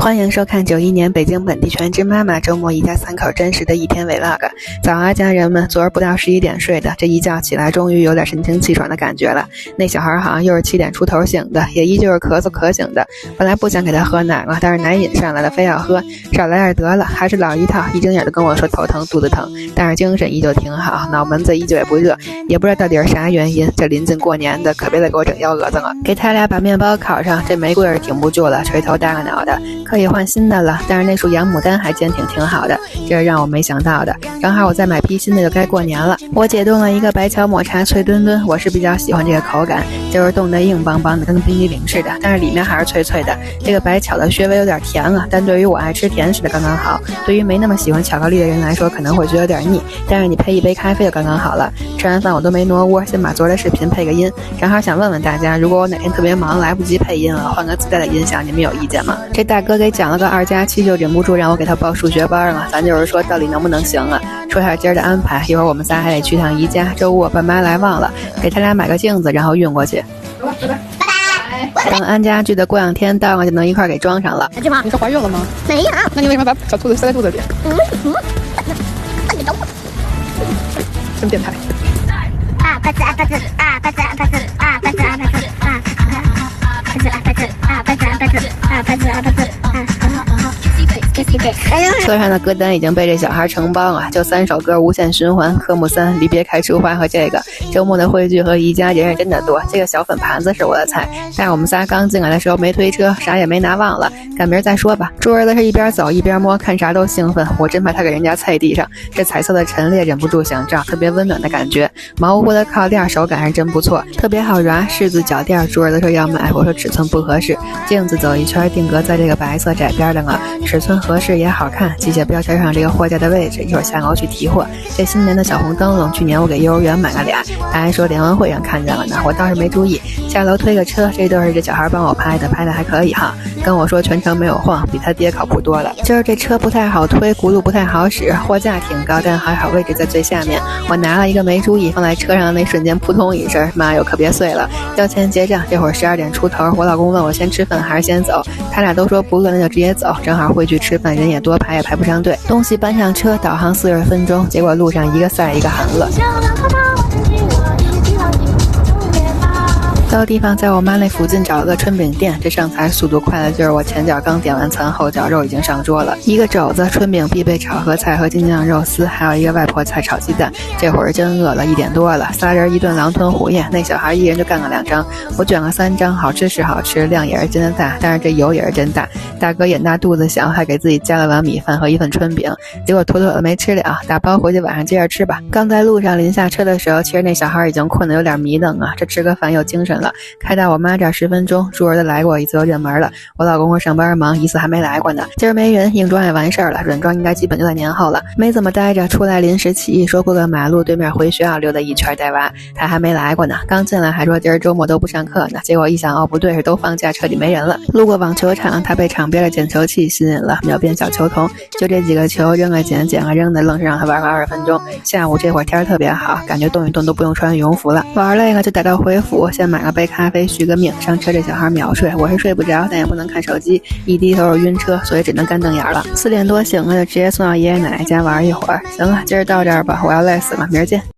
欢迎收看91年北京本地全职妈妈周末一家3口真实的一天 vlog。 早啊家人们，昨儿不到11点睡的，这一觉起来终于有点神清气爽的感觉了。那小孩好像又是7点出头醒的，也依旧是咳嗽咳醒的。本来不想给他喝奶了，但是奶瘾上来了，非要喝，少来点得了，还是老一套，一睁眼就跟我说头疼肚子疼，但是精神依旧挺好，脑门子依旧也不热，也不知道到底是啥原因，这临近过年的可别再给我整幺蛾子了。给他俩把面包烤上，这玫瑰是挺不住了，垂头大脑的，可以换新的了，但是那束洋牡丹还坚挺好的，这是让我没想到的。正好我再买批新的，就该过年了。我解冻了一个白荞抹茶脆墩墩，我是比较喜欢这个口感，就是冻得硬邦邦的，跟冰激凌似的，但是里面还是脆脆的。这个白巧的稍微有点甜了，但对于我爱吃甜食的刚刚好，对于没那么喜欢巧克力的人来说可能会觉得有点腻，但是你配一杯咖啡就刚刚好了。吃完饭我都没挪窝，先把昨儿的视频配个音，正好想问问大家，如果我哪天特别忙来不及配音了，换个自带的音响，你们有意见吗？这大哥给讲了个2+7，就忍不住让我给他报数学班了，咱就是说到底能不能行啊？说下今儿的安排，一会儿我们仨还得去趟宜家，周五我爸妈来忘了，给他俩买个镜子，然后运过去。等安家具的过两天到了，就能一块给装上了。安静吗？你是怀孕了吗？没有。那你为什么把小兔子塞在肚子里？真变态！车上的歌单已经被这小孩承包了，就3首歌无限循环，科目3离别开出花和这个周末的汇聚和宜家人是真的多。这个小粉盘子是我的菜，但是我们仨刚进来的时候没推车，啥也没拿，忘了，赶明儿再说吧。猪儿子是一边走一边摸，看啥都兴奋，我真怕他给人家踩地上。这彩色的陈列忍不住想照，特别温暖的感觉。毛乎乎的靠垫手感是真不错，特别好抓，柿子脚垫猪儿子说要买，我说尺寸不合适。镜子走一圈定格在这个白色窄边的了，尺寸合适也好看，记下标签上这个货架的位置，一会儿下楼去提货。这新年的小红灯笼，去年我给幼儿园买了俩，他还说联欢会上看见了呢，我倒是没注意。下楼推个车，这对是这小孩帮我拍的，拍的还可以哈，跟我说全程没有晃，比他爹靠谱多了。就是这车不太好推，轱辘不太好使，货架挺高，但还好位置在最下面。我拿了一个没注意，放在车上那瞬间扑通一声，妈哟可别碎了。交钱结账，这会儿12点出头，我老公问我先吃饭还是先走，他俩都说不饿那就直接走，正好会去吃饭，人也多，排也排不上队。东西搬上车，导航40分钟，结果路上一个赛一个寒了。到地方在我妈那附近找了个春饼店，这上菜速度快的就是我前脚刚点完餐，后脚肉已经上桌了，一个肘子，春饼必备炒合菜和京酱肉丝，还有一个外婆菜炒鸡蛋。这会儿真饿了，1点多了，3人一顿狼吞虎咽，那小孩一人就干了2张，我卷了3张，好吃是好吃，量也是真的大，但是这油也是真大。大哥眼大肚子小，还给自己加了碗米饭和一份春饼，结果妥妥的没吃了，打包回去晚上接着吃吧。刚在路上临下车的时候，其实那小孩已经困得有点迷瞪啊，这吃个饭又精神了。开到我妈这儿10分钟，猪儿子来过一次就认门了。我老公说上班忙，疑似还没来过呢。今儿没人，硬装也完事儿了，软装应该基本就在年后了。没怎么待着，出来临时起意说过个马路对面回学校溜达一圈带娃，他还没来过呢。刚进来还说今儿周末都不上课呢，结果一想哦不对，是都放假，彻底没人了。路过网球场，他被场边的捡球器吸引了，秒变小球童，就这几个球扔了捡，捡了扔的，愣是让他玩了20分钟。下午这会儿天特别好，感觉动一动都不用穿羽绒服了。玩累了就打道回府，先买了杯咖啡续个命。上车这小孩秒睡，我是睡不着，但也不能看手机，一低头晕车，所以只能干瞪眼了。4点多醒了，就直接送到爷爷奶奶家玩一会儿。行了，今儿到这儿吧，我要累死了，明儿见。